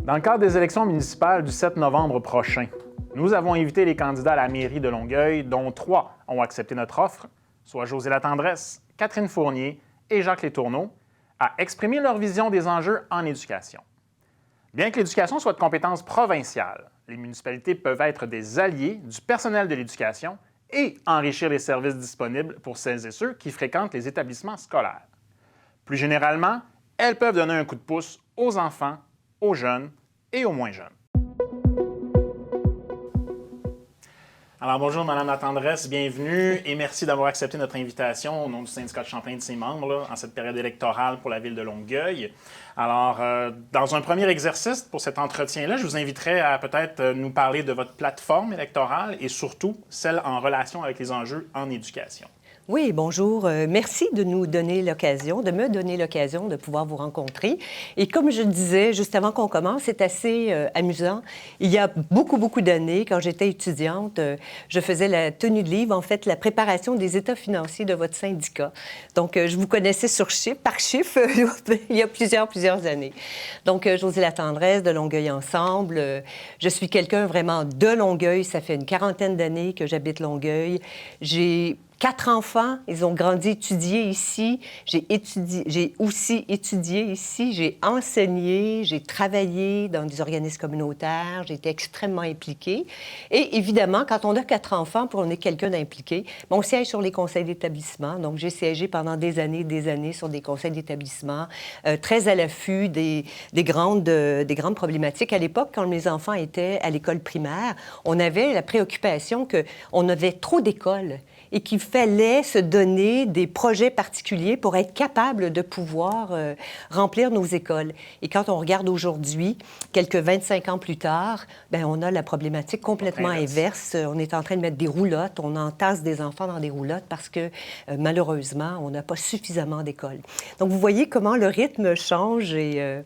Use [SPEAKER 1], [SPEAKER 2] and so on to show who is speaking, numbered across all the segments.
[SPEAKER 1] Dans le cadre des élections municipales du 7 novembre prochain, nous avons invité les candidats à la mairie de Longueuil, dont 3 ont accepté notre offre, soit Josée Latendresse, Catherine Fournier et Jacques Letourneau, à exprimer leur vision des enjeux en éducation. Bien que l'éducation soit de compétence provinciale, les municipalités peuvent être des alliés du personnel de l'éducation et enrichir les services disponibles pour celles et ceux qui fréquentent les établissements scolaires. Plus généralement, elles peuvent donner un coup de pouce aux enfants, aux jeunes et aux moins jeunes. Alors bonjour Mme Latendresse, bienvenue et merci d'avoir accepté notre invitation au nom du syndicat de Champlain et de ses membres en cette période électorale pour la ville de Longueuil. Alors, dans un premier exercice pour cet entretien-là, je vous inviterai à peut-être nous parler de votre plateforme électorale et surtout celle en relation avec les enjeux en éducation.
[SPEAKER 2] Oui, bonjour. Merci de me donner l'occasion de pouvoir vous rencontrer. Et comme je disais juste avant qu'on commence, c'est assez amusant. Il y a beaucoup d'années, quand j'étais étudiante, je faisais la tenue de livre, en fait, la préparation des états financiers de votre syndicat. Donc, je vous connaissais par chiffre il y a plusieurs années. Donc, Josée Latendresse de Longueuil Ensemble. Je suis quelqu'un vraiment de Longueuil. Ça fait une 40aine d'années que j'habite Longueuil. J'ai 4 enfants, ils ont grandi, étudié ici. J'ai aussi étudié ici, j'ai enseigné, j'ai travaillé dans des organismes communautaires, j'ai été extrêmement impliquée. Et évidemment, quand on a 4 enfants, pour on est quelqu'un d'impliqué, on siège sur les conseils d'établissement. Donc, j'ai siégé pendant des années sur des conseils d'établissement, très à l'affût des grandes problématiques. À l'époque, quand mes enfants étaient à l'école primaire, on avait la préoccupation qu'on avait trop d'écoles et qu'il fallait se donner des projets particuliers pour être capable de pouvoir remplir nos écoles. Et quand on regarde aujourd'hui, quelques 25 ans plus tard, bien, on a la problématique complètement inverse. On est en train de mettre des roulottes, on entasse des enfants dans des roulottes parce que, malheureusement, on n'a pas suffisamment d'écoles. Donc, vous voyez comment le rythme change. Et,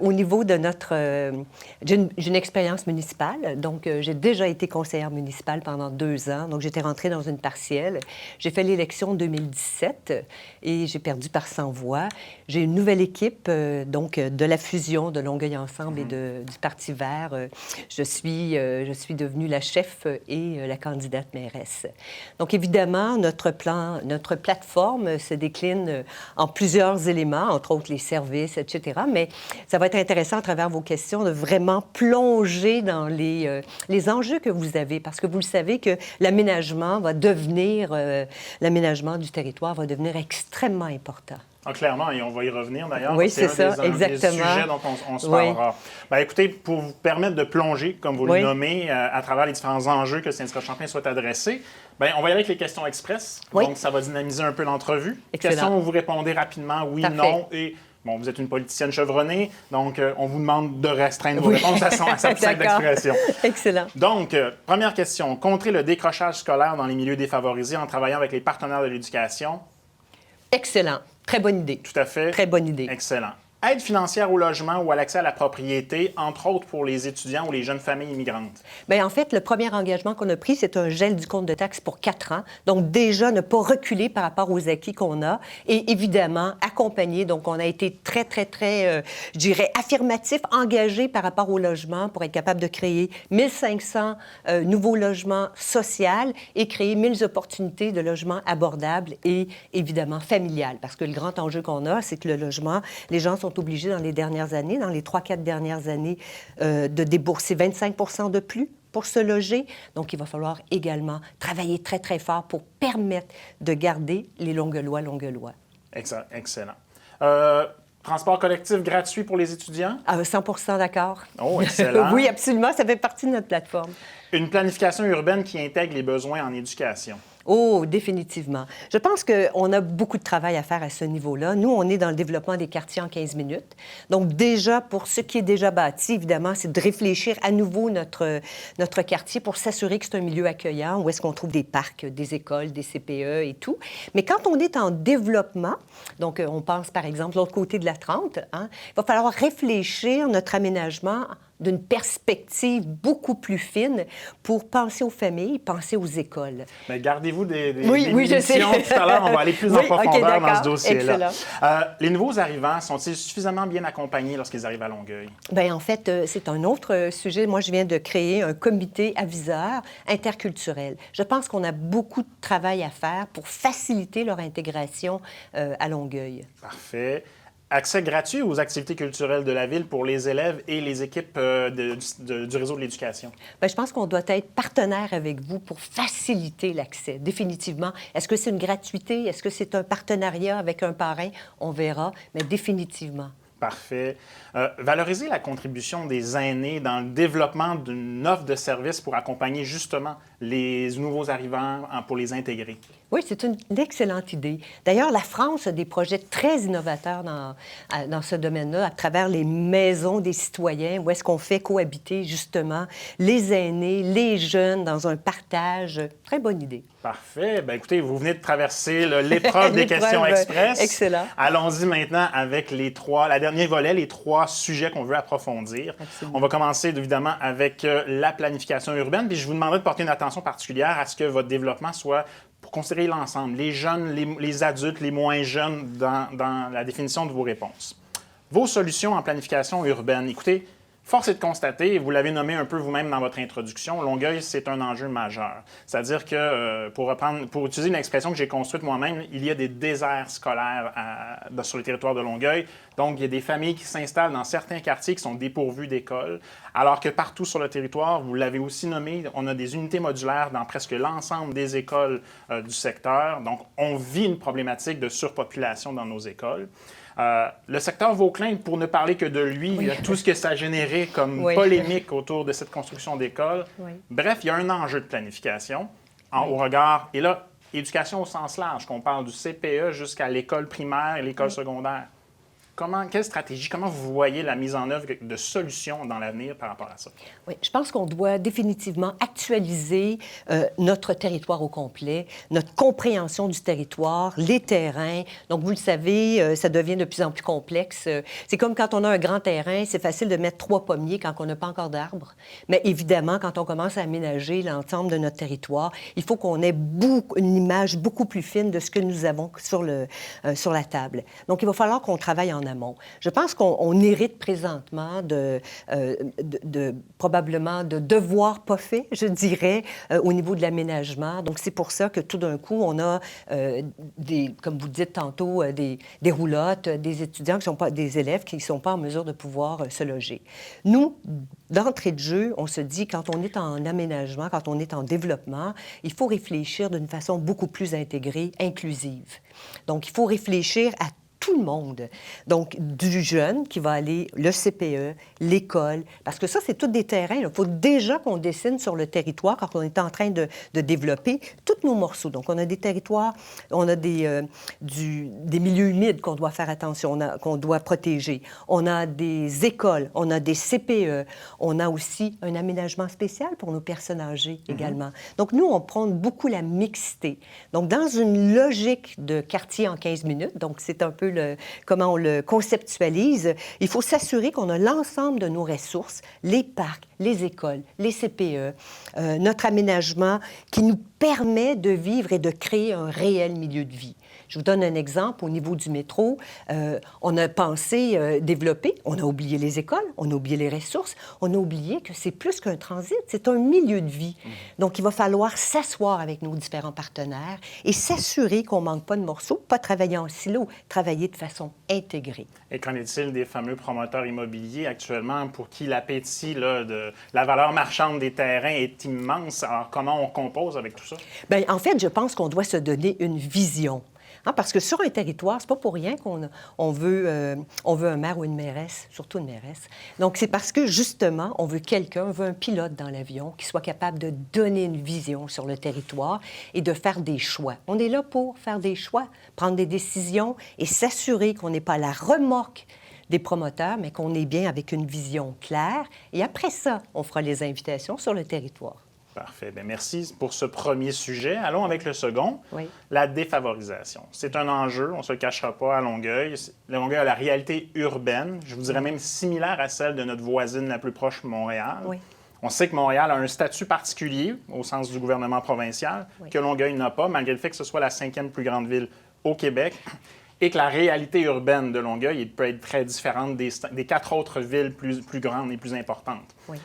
[SPEAKER 2] au niveau de notre... j'ai une expérience municipale, donc j'ai déjà été conseillère municipale pendant 2 ans. Donc, j'étais rentrée dans une partielle. J'ai fait l'élection en 2017 et j'ai perdu par 100 voix. J'ai une nouvelle équipe, de la fusion de Longueuil Ensemble et du Parti vert. Je suis devenue la chef et la candidate mairesse. Donc, évidemment, notre plateforme se décline en plusieurs éléments, entre autres les services, etc. Mais ça va être intéressant à travers vos questions de vraiment plonger dans les enjeux que vous avez, parce que vous le savez que l'aménagement du territoire va devenir extrêmement important.
[SPEAKER 1] Ah, clairement, et on va y revenir d'ailleurs.
[SPEAKER 2] Oui, c'est ça,
[SPEAKER 1] des
[SPEAKER 2] exactement.
[SPEAKER 1] sujets dont on se parlera. Bien, écoutez, pour vous permettre de plonger, comme vous le nommez, à travers les différents enjeux que le syndicat de Champlain souhaite adresser, bien, on va y aller avec les questions express.
[SPEAKER 2] Oui.
[SPEAKER 1] Donc, ça va dynamiser un peu l'entrevue.
[SPEAKER 2] Excellent.
[SPEAKER 1] Questions où vous répondez rapidement oui,
[SPEAKER 2] Parfait.
[SPEAKER 1] non et... Bon, vous êtes une politicienne chevronnée, donc on vous demande de restreindre vos réponses à sa plus simple expression.
[SPEAKER 2] Excellent.
[SPEAKER 1] Donc, première question. Contrer le décrochage scolaire dans les milieux défavorisés en travaillant avec les partenaires de l'éducation?
[SPEAKER 2] Excellent. Très bonne idée.
[SPEAKER 1] Tout à fait.
[SPEAKER 2] Très bonne idée.
[SPEAKER 1] Excellent. Aide financière au logement ou à l'accès à la propriété, entre autres pour les étudiants ou les jeunes familles immigrantes?
[SPEAKER 2] Bien, en fait, le premier engagement qu'on a pris, c'est un gel du compte de taxes pour 4 ans. Donc, déjà, ne pas reculer par rapport aux acquis qu'on a et, évidemment, accompagner. Donc, on a été très, je dirais, affirmatif, engagé par rapport au logement pour être capable de créer 1500 nouveaux logements sociaux et créer 1000 opportunités de logements abordables et, évidemment, familiales. Parce que le grand enjeu qu'on a, c'est que le logement, les gens sont obligés dans les dernières années, dans les 3-4 dernières années, de débourser 25 % de plus pour se loger. Donc, il va falloir également travailler très fort pour permettre de garder les Longueuillois.
[SPEAKER 1] Excellent. Transport collectif gratuit pour les étudiants?
[SPEAKER 2] 100 % d'accord.
[SPEAKER 1] Oh, excellent.
[SPEAKER 2] Oui, absolument. Ça fait partie de notre plateforme.
[SPEAKER 1] Une planification urbaine qui intègre les besoins en éducation?
[SPEAKER 2] Oh, définitivement. Je pense qu'on a beaucoup de travail à faire à ce niveau-là. Nous, on est dans le développement des quartiers en 15 minutes. Donc, déjà, pour ce qui est déjà bâti, évidemment, c'est de réfléchir à nouveau notre quartier pour s'assurer que c'est un milieu accueillant, où est-ce qu'on trouve des parcs, des écoles, des CPE et tout. Mais quand on est en développement, donc on pense, par exemple, de l'autre côté de la 30, il va falloir réfléchir notre aménagement d'une perspective beaucoup plus fine pour penser aux familles, penser aux écoles.
[SPEAKER 1] Mais gardez-vous des
[SPEAKER 2] Oui, je sais.
[SPEAKER 1] munitions. Tout à l'heure, on va aller plus en
[SPEAKER 2] Oui,
[SPEAKER 1] profondeur
[SPEAKER 2] OK,
[SPEAKER 1] dans ce dossier-là.
[SPEAKER 2] excellent.
[SPEAKER 1] Les nouveaux arrivants sont-ils suffisamment bien accompagnés lorsqu'ils arrivent à Longueuil?
[SPEAKER 2] Bien, en fait, c'est un autre sujet. Moi, je viens de créer un comité aviseur interculturel. Je pense qu'on a beaucoup de travail à faire pour faciliter leur intégration à Longueuil.
[SPEAKER 1] Parfait. Accès gratuit aux activités culturelles de la ville pour les élèves et les équipes du réseau de l'éducation?
[SPEAKER 2] Bien, je pense qu'on doit être partenaire avec vous pour faciliter l'accès, définitivement. Est-ce que c'est une gratuité? Est-ce que c'est un partenariat avec un parrain? On verra, mais définitivement.
[SPEAKER 1] Parfait. Valoriser la contribution des aînés dans le développement d'une offre de services pour accompagner justement les nouveaux arrivants pour les intégrer.
[SPEAKER 2] Oui, c'est une excellente idée. D'ailleurs, la France a des projets très innovateurs dans ce domaine-là, à travers les maisons des citoyens, où est-ce qu'on fait cohabiter justement les aînés, les jeunes dans un partage. Très bonne idée.
[SPEAKER 1] Parfait. Bien, écoutez, vous venez de traverser l'épreuve des questions express.
[SPEAKER 2] Excellent.
[SPEAKER 1] Allons-y maintenant avec la dernière volet, les 3 sujets qu'on veut approfondir.
[SPEAKER 2] Absolument.
[SPEAKER 1] On va commencer évidemment avec la planification urbaine, puis je vous demanderai de porter une attention particulière à ce que votre développement soit pour considérer l'ensemble, les jeunes, les adultes, les moins jeunes dans la définition de vos réponses. Vos solutions en planification urbaine. Écoutez, force est de constater, et vous l'avez nommé un peu vous-même dans votre introduction, Longueuil, c'est un enjeu majeur. C'est-à-dire que, pour utiliser une expression que j'ai construite moi-même, il y a des déserts scolaires sur le territoire de Longueuil. Donc, il y a des familles qui s'installent dans certains quartiers qui sont dépourvus d'écoles, alors que partout sur le territoire, vous l'avez aussi nommé, on a des unités modulaires dans presque l'ensemble des écoles du secteur. Donc, on vit une problématique de surpopulation dans nos écoles. Le secteur Vauclin, pour ne parler que de lui,
[SPEAKER 2] Oui.
[SPEAKER 1] tout ce que ça a généré comme
[SPEAKER 2] Oui.
[SPEAKER 1] polémique autour de cette construction d'école.
[SPEAKER 2] Oui.
[SPEAKER 1] Bref, il y a un enjeu de planification
[SPEAKER 2] Oui.
[SPEAKER 1] au regard, et là, éducation au sens large, qu'on parle du CPE jusqu'à l'école primaire et l'école secondaire. Quelle stratégie, comment vous voyez la mise en œuvre de solutions dans l'avenir par rapport à ça?
[SPEAKER 2] Oui, je pense qu'on doit définitivement actualiser notre territoire au complet, notre compréhension du territoire, les terrains. Donc, vous le savez, ça devient de plus en plus complexe. C'est comme quand on a un grand terrain, c'est facile de mettre 3 pommiers quand on n'a pas encore d'arbres. Mais évidemment, quand on commence à aménager l'ensemble de notre territoire, il faut qu'on ait une image beaucoup plus fine de ce que nous avons sur la table. Donc, il va falloir qu'on travaille en amont. Je pense qu'on hérite présentement probablement de devoirs pas faits, je dirais, au niveau de l'aménagement. Donc, c'est pour ça que tout d'un coup, on a, comme vous dites tantôt, des roulottes, des étudiants des élèves qui ne sont pas en mesure de pouvoir se loger. Nous, d'entrée de jeu, on se dit, quand on est en aménagement, quand on est en développement, il faut réfléchir d'une façon beaucoup plus intégrée, inclusive. Donc, il faut réfléchir à tout le monde. Donc, du jeune qui va aller, le CPE, l'école, parce que ça, c'est tous des terrains. Il faut déjà qu'on dessine sur le territoire quand on est en train de développer tous nos morceaux. Donc, on a des territoires, on a des milieux humides qu'on doit faire attention, qu'on doit protéger. On a des écoles, on a des CPE, on a aussi un aménagement spécial pour nos personnes âgées également. Donc, nous, on prône beaucoup la mixité. Donc, dans une logique de quartier en 15 minutes, donc c'est un peu comment on le conceptualise, il faut s'assurer qu'on a l'ensemble de nos ressources, les parcs, les écoles, les CPE, notre aménagement qui nous permet de vivre et de créer un réel milieu de vie. Je vous donne un exemple. Au niveau du métro, on a pensé développer, on a oublié les écoles, on a oublié les ressources, on a oublié que c'est plus qu'un transit, c'est un milieu de vie. Donc, il va falloir s'asseoir avec nos différents partenaires et s'assurer qu'on ne manque pas de morceaux, pas travailler en silo, travailler de façon intégrée.
[SPEAKER 1] Et qu'en est-il des fameux promoteurs immobiliers actuellement pour qui l'appétit de la valeur marchande des terrains est immense? Alors, comment on compose avec tout ça?
[SPEAKER 2] Bien, en fait, je pense qu'on doit se donner une vision. Parce que sur un territoire, c'est pas pour rien qu'on veut un maire ou une mairesse, surtout une mairesse. Donc, c'est parce que, justement, on veut un pilote dans l'avion qui soit capable de donner une vision sur le territoire et de faire des choix. On est là pour faire des choix, prendre des décisions et s'assurer qu'on n'est pas à la remorque des promoteurs, mais qu'on est bien avec une vision claire. Et après ça, on fera les invitations sur le territoire.
[SPEAKER 1] Parfait. Bien, merci pour ce premier sujet. Allons avec le second,
[SPEAKER 2] Oui.
[SPEAKER 1] la défavorisation. C'est un enjeu, on ne se le cachera pas, à Longueuil. Longueuil a la réalité urbaine, je vous dirais même similaire à celle de notre voisine la plus proche, Montréal.
[SPEAKER 2] Oui.
[SPEAKER 1] On sait que Montréal a un statut particulier au sens du gouvernement provincial que Longueuil n'a pas, malgré le fait que ce soit la 5e plus grande ville au Québec et que la réalité urbaine de Longueuil peut être très différente des 4 autres villes plus grandes et plus importantes.
[SPEAKER 2] Oui.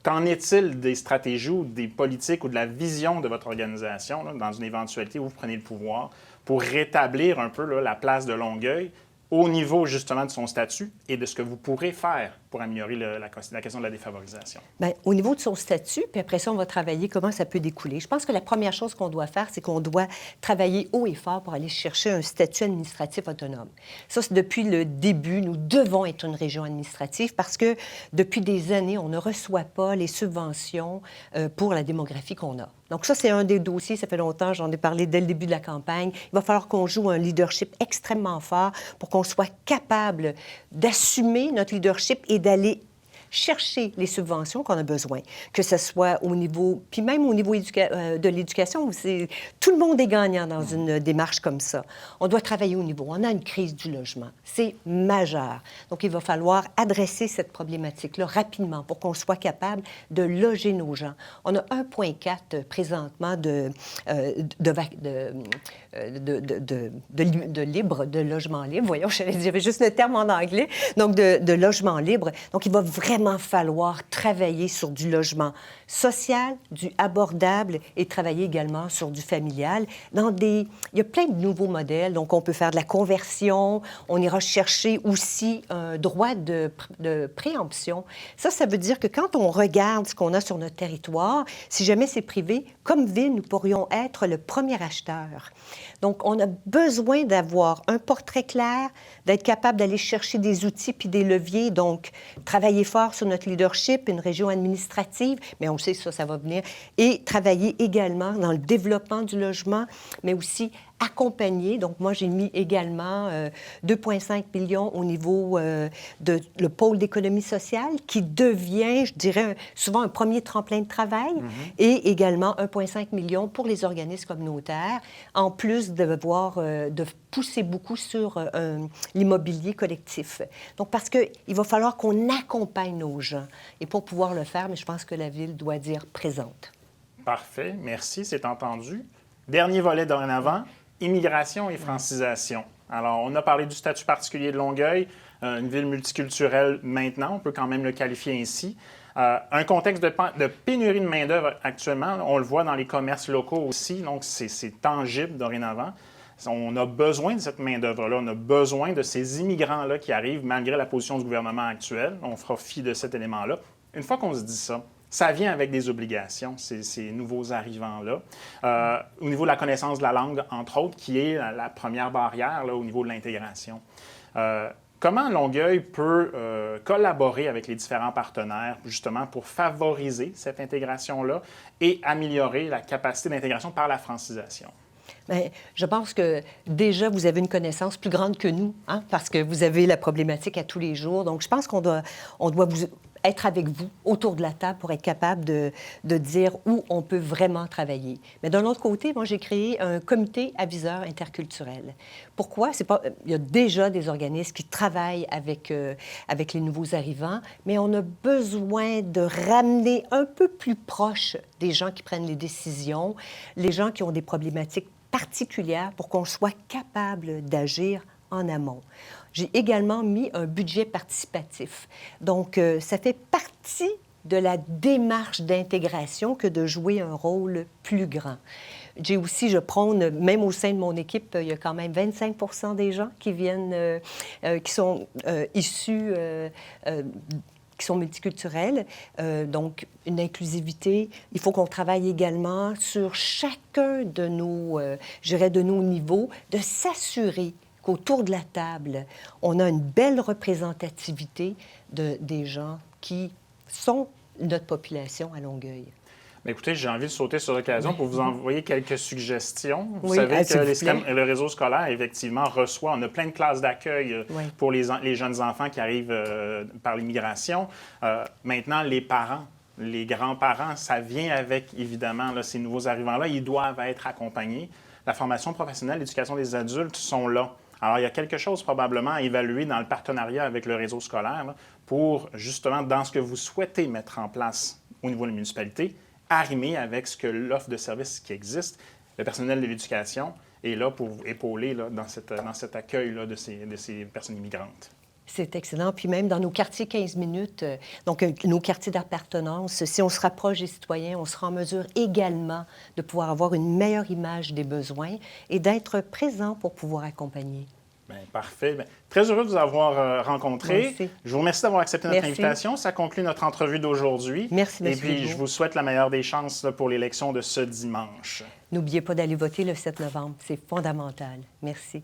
[SPEAKER 1] Qu'en est-il des stratégies ou des politiques ou de la vision de votre organisation, là, dans une éventualité où vous prenez le pouvoir, pour rétablir un peu là, la place de Longueuil au niveau justement de son statut et de ce que vous pourrez faire pour améliorer la question de la défavorisation?
[SPEAKER 2] Bien, au niveau de son statut, puis après ça, on va travailler comment ça peut découler. Je pense que la première chose qu'on doit faire, c'est qu'on doit travailler haut et fort pour aller chercher un statut administratif autonome. Ça, c'est depuis le début, nous devons être une région administrative parce que depuis des années, on ne reçoit pas les subventions pour la démographie qu'on a. Donc ça, c'est un des dossiers, ça fait longtemps, j'en ai parlé dès le début de la campagne. Il va falloir qu'on joue un leadership extrêmement fort pour qu'on soit capable d'assumer notre leadership et d'aller chercher les subventions qu'on a besoin, que ce soit au niveau, puis même au niveau de l'éducation, où tout le monde est gagnant dans une démarche comme ça. On doit travailler au niveau. On a une crise du logement. C'est majeur. Donc, il va falloir adresser cette problématique-là rapidement pour qu'on soit capable de loger nos gens. On a 1,4 présentement de logement libre. Voyons, j'avais juste le terme en anglais. Donc, de logement libre. Donc, il va vraiment falloir travailler sur du logement social, du abordable et travailler également sur du familial. Il y a plein de nouveaux modèles. Donc, on peut faire de la conversion. On ira chercher aussi un droit de préemption. Ça veut dire que quand on regarde ce qu'on a sur notre territoire, si jamais c'est privé, comme ville, nous pourrions être le premier acheteur. Donc, on a besoin d'avoir un portrait clair, d'être capable d'aller chercher des outils puis des leviers. Donc, travailler fort sur notre leadership, une région administrative, mais on sait ça va venir, et travailler également dans le développement du logement, mais aussi accompagner. Donc, moi, j'ai mis également 2,5 millions au niveau de le pôle d'économie sociale, qui devient, je dirais, souvent un premier tremplin de travail, et également 1,5 million pour les organismes communautaires, en plus de pousser beaucoup sur l'immobilier collectif. Donc, parce qu'il va falloir qu'on accompagne nos gens. Et pour pouvoir le faire, mais je pense que la Ville doit dire présente.
[SPEAKER 1] Parfait. Merci, c'est entendu. Dernier volet dorénavant, immigration et francisation. Alors, on a parlé du statut particulier de Longueuil, une ville multiculturelle maintenant, on peut quand même le qualifier ainsi. Un contexte de pénurie de main-d'œuvre actuellement, on le voit dans les commerces locaux aussi, donc c'est tangible dorénavant. On a besoin de cette main-d'œuvre-là, on a besoin de ces immigrants-là qui arrivent malgré la position du gouvernement actuel. On fera fi de cet élément-là. Une fois qu'on se dit ça, ça vient avec des obligations, ces nouveaux arrivants-là. Au niveau de la connaissance de la langue, entre autres, qui est la première barrière là, au niveau de l'intégration. Comment Longueuil peut collaborer avec les différents partenaires, justement, pour favoriser cette intégration-là et améliorer la capacité d'intégration par la francisation?
[SPEAKER 2] Bien, je pense que déjà, vous avez une connaissance plus grande que nous, hein, parce que vous avez la problématique à tous les jours. Donc, je pense qu'on doit être avec vous autour de la table pour être capable de dire où on peut vraiment travailler. Mais d'un autre côté, moi, j'ai créé un comité aviseur interculturel. Pourquoi? Il y a déjà des organismes qui travaillent avec les nouveaux arrivants, mais on a besoin de ramener un peu plus proche des gens qui prennent les décisions, les gens qui ont des problématiques particulières pour qu'on soit capable d'agir en amont. J'ai également mis un budget participatif. Donc, ça fait partie de la démarche d'intégration que de jouer un rôle plus grand. J'ai aussi, je prône, même au sein de mon équipe, il y a quand même 25 des gens qui viennent, qui sont issus, qui sont multiculturels. Donc, une inclusivité. Il faut qu'on travaille également sur chacun de nos, de nos niveaux, de s'assurer qu'autour de la table, on a une belle représentativité des gens qui sont notre population à Longueuil.
[SPEAKER 1] Mais écoutez, j'ai envie de sauter sur l'occasion pour vous envoyer quelques suggestions. Vous
[SPEAKER 2] oui,
[SPEAKER 1] savez que le réseau scolaire, effectivement, reçoit, on a plein de classes d'accueil pour les jeunes enfants qui arrivent par l'immigration. Maintenant, les parents Les grands-parents, ça vient avec, évidemment, là, ces nouveaux arrivants-là, ils doivent être accompagnés. La formation professionnelle, l'éducation des adultes sont là. Alors, il y a quelque chose probablement à évaluer dans le partenariat avec le réseau scolaire là, pour, justement, dans ce que vous souhaitez mettre en place au niveau de la municipalité, arrimer avec ce que l'offre de services qui existe. Le personnel de l'éducation est là pour vous épauler là, dans cet accueil là, de ces personnes immigrantes.
[SPEAKER 2] C'est excellent. Puis même dans nos quartiers 15 minutes, donc nos quartiers d'appartenance, si on se rapproche des citoyens, on sera en mesure également de pouvoir avoir une meilleure image des besoins et d'être présent pour pouvoir accompagner.
[SPEAKER 1] Bien, parfait. Bien, très heureux de vous avoir rencontré.
[SPEAKER 2] Merci.
[SPEAKER 1] Je vous remercie d'avoir accepté notre
[SPEAKER 2] Merci.
[SPEAKER 1] invitation. Ça conclut notre entrevue d'aujourd'hui.
[SPEAKER 2] Merci, M.
[SPEAKER 1] Et puis,
[SPEAKER 2] Legault.
[SPEAKER 1] je vous souhaite la meilleure des chances là, pour l'élection de ce dimanche.
[SPEAKER 2] N'oubliez pas d'aller voter le 7 novembre. C'est fondamental. Merci.